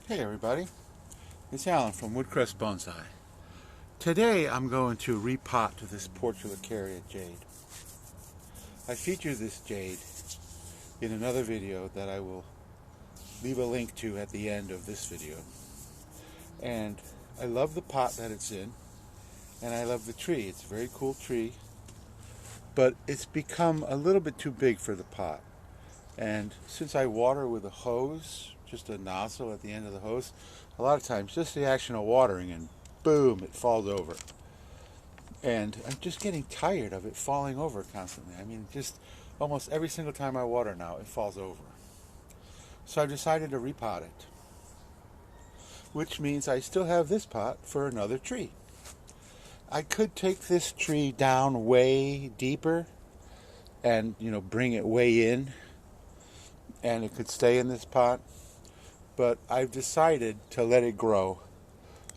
Hey everybody, it's Alan from Woodcrest Bonsai. Today I'm going to repot this Portulacaria Jade. I featured this Jade in another video that I will leave a link to at the end of this video. And I love the pot that it's in, and I love the tree. It's a very cool tree, but it's become a little bit too big for the pot. And since I water with a hose, just a nozzle at the end of the hose, a lot of times just the action of watering and boom, it falls over. And I'm just getting tired of it falling over constantly. I mean, just almost every single time I water now, it falls over. So I've decided to repot it, which means I still have this pot for another tree. I could take this tree down way deeper and, bring it way in, and it could stay in this pot. But I've decided to let it grow.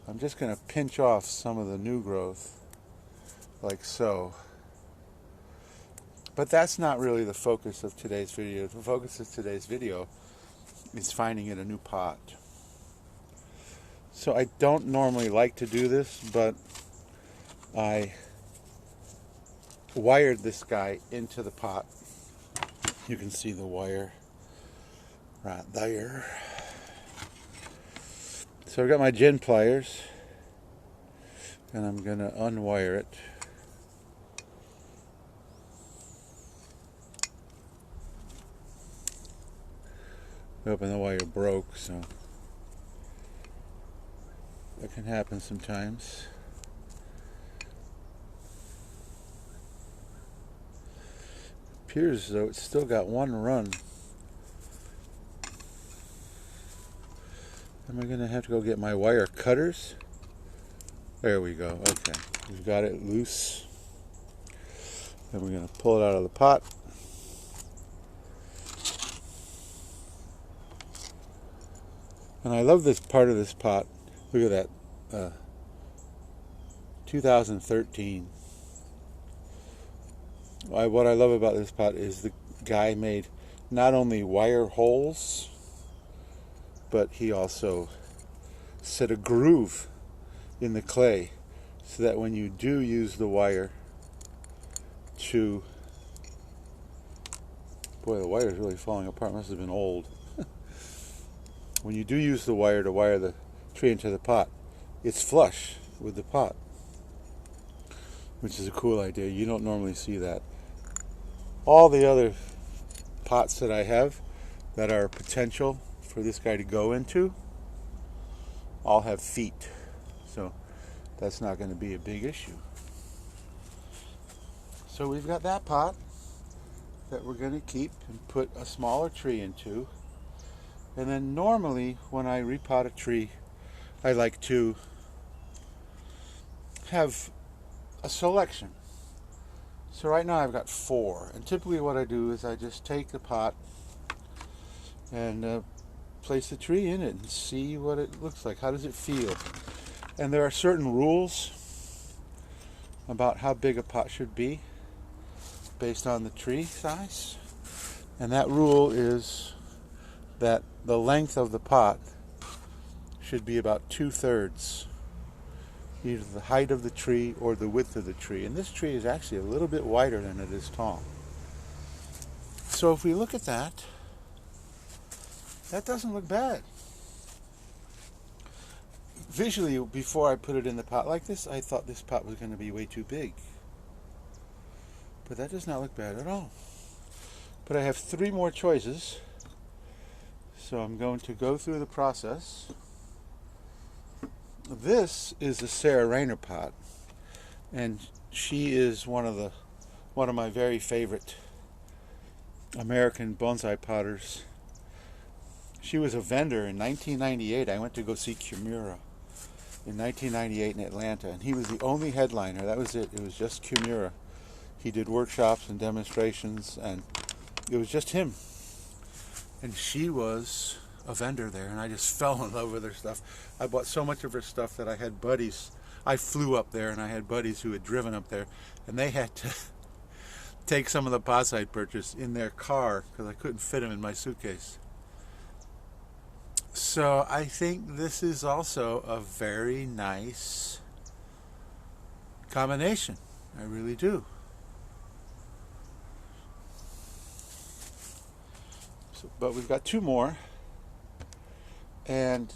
I'm just going to pinch off some of the new growth, like so. But that's not really the focus of today's video. The focus of today's video is finding it a new pot. So I don't normally like to do this, but I wired this guy into the pot. You can see the wire right there. So I've got my gin pliers, and I'm going to unwire it. Hoping the wire broke, so that can happen sometimes. Appears as though it's still got one run. Am I going to have to go get my wire cutters? There we go. Okay. We've got it loose. Then we're going to pull it out of the pot. And I love this part of this pot. Look at that. 2013. What I love about this pot is the guy made not only wire holes, but he also set a groove in the clay so that when you do use the wire to... Boy, the wire is really falling apart. Must have been old. When you do use the wire to wire the tree into the pot, it's flush with the pot, which is a cool idea. You don't normally see that. All the other pots that I have that are potential for this guy to go into all have feet, so that's not going to be a big issue. So we've got that pot that we're going to keep and put a smaller tree into. And then normally when I repot a tree, I like to have a selection. So right now I've got 4, and typically what I do is I just take the pot and place the tree in it and see what it looks like. How does it feel? And there are certain rules about how big a pot should be based on the tree size. And that rule is that the length of the pot should be about 2/3, either the height of the tree or the width of the tree. And this tree is actually a little bit wider than it is tall. So if we look at that, that doesn't look bad. Visually, before I put it in the pot like this, I thought this pot was going to be way too big. But that does not look bad at all. But I have 3 more choices. So I'm going to go through the process. This is the Sarah Rayner pot, and she is one of my very favorite American bonsai potters. She was a vendor in 1998. I went to go see Kimura in 1998 in Atlanta, and he was the only headliner. That was it. It was just Kimura. He did workshops and demonstrations, and it was just him. And she was a vendor there, and I just fell in love with her stuff. I bought so much of her stuff that I had buddies. I flew up there, and I had buddies who had driven up there, and they had to take some of the pots I'd purchased in their car because I couldn't fit them in my suitcase. So I think this is also a very nice combination. I really do. So, but we've got two more. And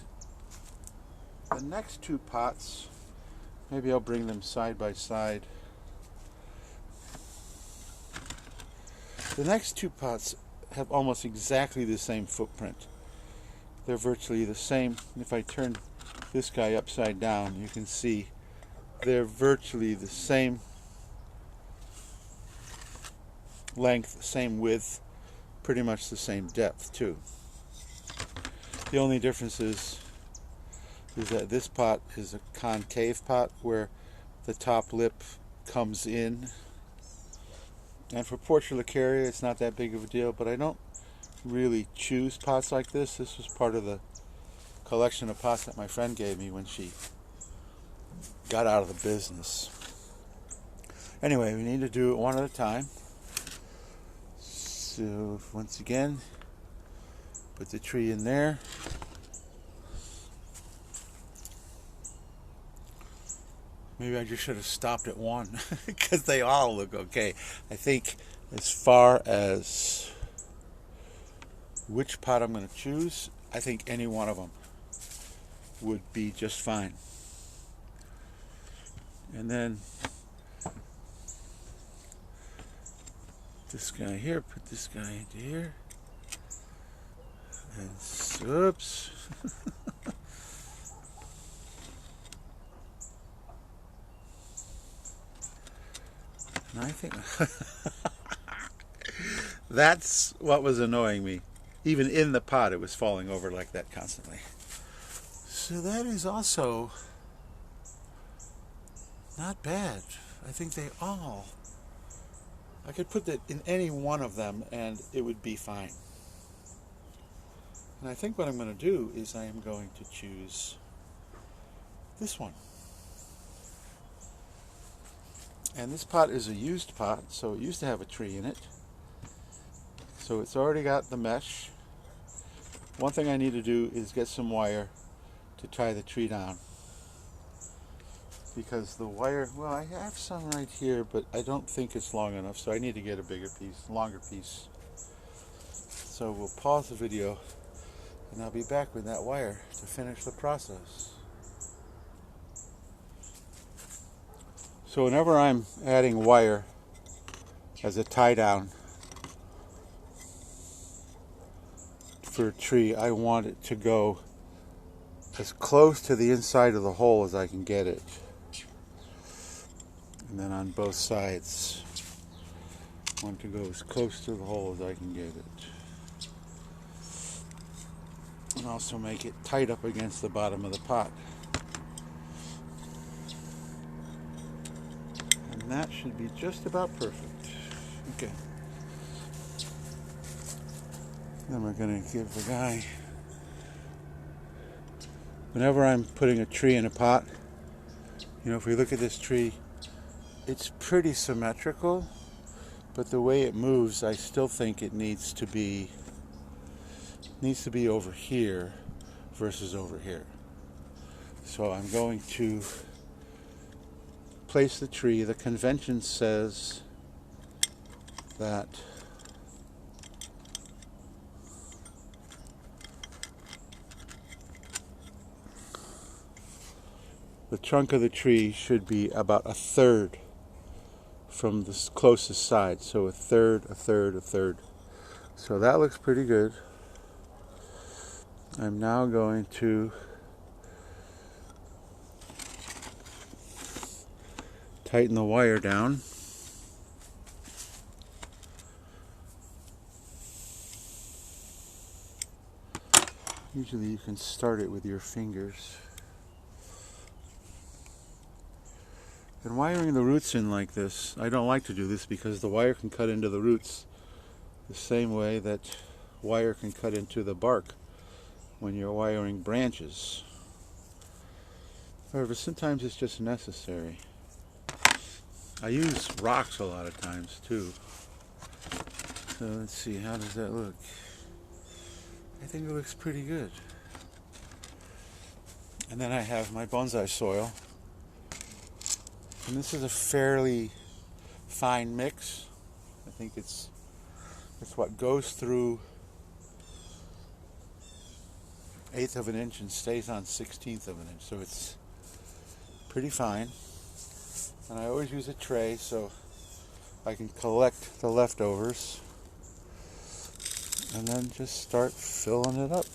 the next two pots, maybe I'll bring them side by side. The next two pots have almost exactly the same footprint. They're virtually the same. If I turn this guy upside down, you can see they're virtually the same length, same width, pretty much the same depth too. The only difference is that this pot is a concave pot where the top lip comes in. And for Portulacaria, it's not that big of a deal, but I don't really choose pots like this. This was part of the collection of pots that my friend gave me when she got out of the business. Anyway, we need to do it one at a time. So once again, put the tree in there. Maybe I just should have stopped at one because they all look okay. I think as far as which pot I'm going to choose, I think any one of them would be just fine. And then this guy here, put this guy into here. And oops. And I think that's what was annoying me. Even in the pot, it was falling over like that constantly. So that is also not bad. I think they all, I could put that in any one of them and it would be fine. And I think what I'm going to do is I am going to choose this one. And this pot is a used pot, so it used to have a tree in it. So it's already got the mesh. One thing I need to do is get some wire to tie the tree down. Because the wire, well, I have some right here, but I don't think it's long enough, so I need to get a bigger piece, longer piece. So we'll pause the video, and I'll be back with that wire to finish the process. So whenever I'm adding wire as a tie down for a tree, I want it to go as close to the inside of the hole as I can get it. And then on both sides, I want it to go as close to the hole as I can get it. And also make it tight up against the bottom of the pot. And that should be just about perfect. Okay. Then we're going to give the guy, whenever I'm putting a tree in a pot, you know, if we look at this tree, it's pretty symmetrical, but the way it moves, I still think it needs to be over here versus over here. So I'm going to place the tree. The convention says that the trunk of the tree should be about a third from the closest side. So a third, a third, a third. So that looks pretty good. I'm now going to tighten the wire down. Usually you can start it with your fingers. And wiring the roots in like this, I don't like to do this because the wire can cut into the roots the same way that wire can cut into the bark when you're wiring branches. However, sometimes it's just necessary. I use rocks a lot of times too. So let's see, how does that look? I think it looks pretty good. And then I have my bonsai soil. And this is a fairly fine mix. I think it's what goes through 1/8 of an inch and stays on 1/16 of an inch. So it's pretty fine. And I always use a tray so I can collect the leftovers. And then just start filling it up.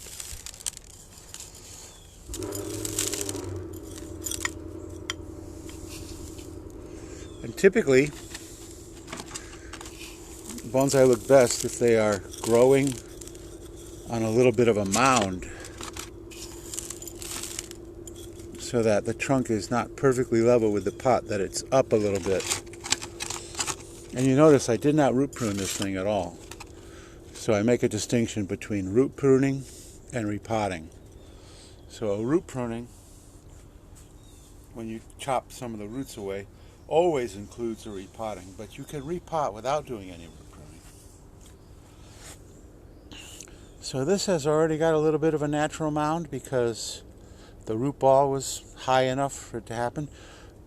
And typically, bonsai look best if they are growing on a little bit of a mound, so that the trunk is not perfectly level with the pot, that it's up a little bit. And you notice I did not root prune this thing at all. So I make a distinction between root pruning and repotting. So a root pruning, when you chop some of the roots away, always includes a repotting, but you can repot without doing any root pruning. So this has already got a little bit of a natural mound because the root ball was high enough for it to happen,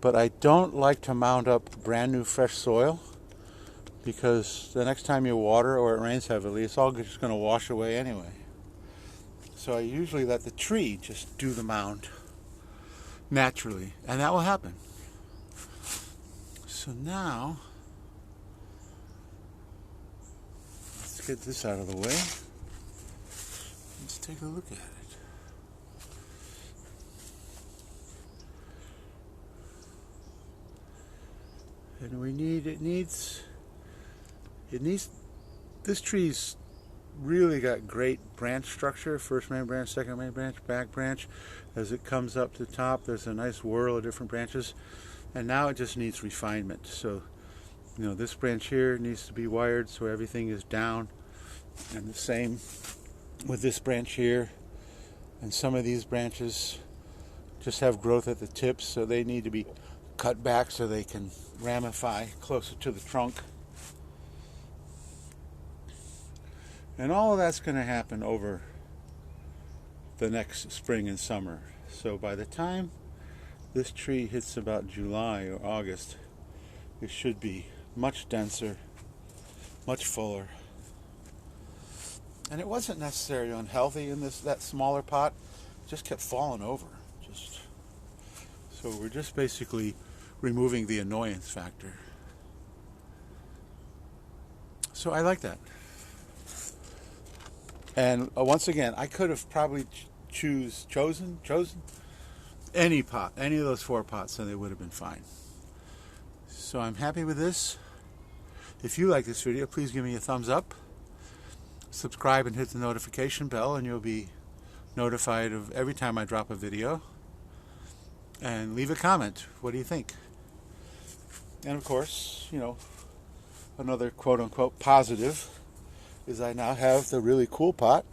but I don't like to mound up brand new fresh soil because the next time you water or it rains heavily, it's all just going to wash away anyway. So I usually let the tree just do the mound naturally, and that will happen. So now, let's get this out of the way. Let's take a look at it. And it needs, this tree's really got great branch structure. First main branch, second main branch, back branch. As it comes up to the top, there's a nice whirl of different branches. And now it just needs refinement. So, this branch here needs to be wired so everything is down. And the same with this branch here. And some of these branches just have growth at the tips, so they need to be cut back so they can ramify closer to the trunk. And all of that's going to happen over the next spring and summer. So by the time this tree hits about July or August, it should be much denser, much fuller. And it wasn't necessarily unhealthy in that smaller pot. It just kept falling over. So we're just basically removing the annoyance factor. So I like that. And once again, I could have probably chosen any pot, any of those 4 pots, and they would have been fine. So I'm happy with this. If you like this video, please give me a thumbs up. Subscribe and hit the notification bell, and you'll be notified of every time I drop a video. And leave a comment. What do you think? And of course, another quote-unquote positive is I now have the really cool pot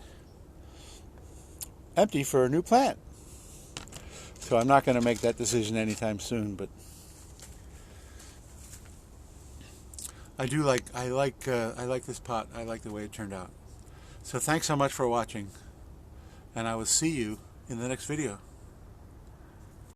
empty for a new plant. So I'm not going to make that decision anytime soon, but I like this pot. I like the way it turned out. So thanks so much for watching, and I will see you in the next video.